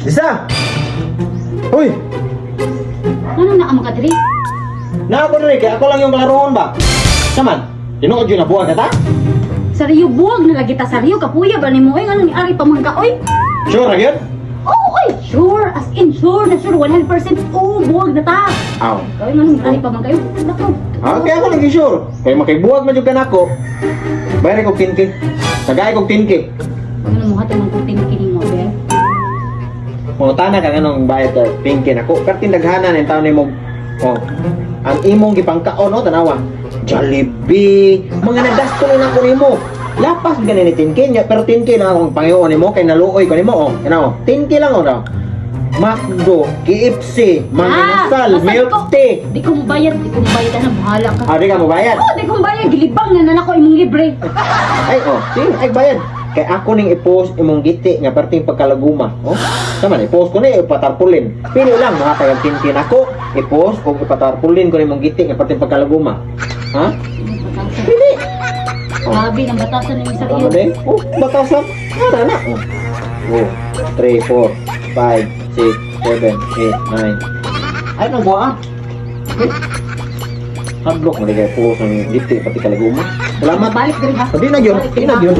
Lisa! Hoy! Ano na ang mga diri? Na ako rin, kaya ako lang yung kalaroon ba? Saman, tinuod yun na buwan ka ta? Sariyo buwag na lagi ta sariyo kapuya ba nimo oy ngano ni ari pa man ka oy? Sure ra yun? Oh, oy, sure as in sure na sure 100% oh buwag na ta. Aw. Kay ngano ni ari pa man kayo? Nako. Kaya ako lagi sure. Kaya makibuwag man yung kanako. Bayari kong tinki. Tagay kong tinki. Ano mo hatong ang kuting kini mo be? Mungutana ka ganong bayad ka tinki nako. Pero tindaghanan yung taon mo. Oh. Ang imong gipangkaon no tanawa. Jollibee. Mga nagasto na ko nimo. Lapas ganin ni tinki niya pero tinki lang akong pangiuon nimo kay naluoy ko nimo oh. Ano? Tinki lang oh. McDo, KFC, Manginasal, basta milk tea. Di ko bayad na bahala ka. Ah, di ka mo bayad? Oh, di ko bayad gilibang na nanako imong libre. Ay, oh, sige, ay bayad. Kay ako ning i-post imong giti nga perting pagkalaguma. Oh, sama ni post ko ni ipatarpulin. Pili lang mga tagang tintin ako, i-post kung ipatarpulin ko nimong giti nga perting pagkalaguma. Ha? Pili. Grabe ng batasan ni Mr. Tama Ian. din. Oh, batasan. Ano na? Oh, 3, 4, 5, 6, 7, 8, 9. Ay, nang buwan. Hardlock mo di kayo post ng giti pati kalaguma. Salamat. Balik diri ha. Di na yun. Di na yun.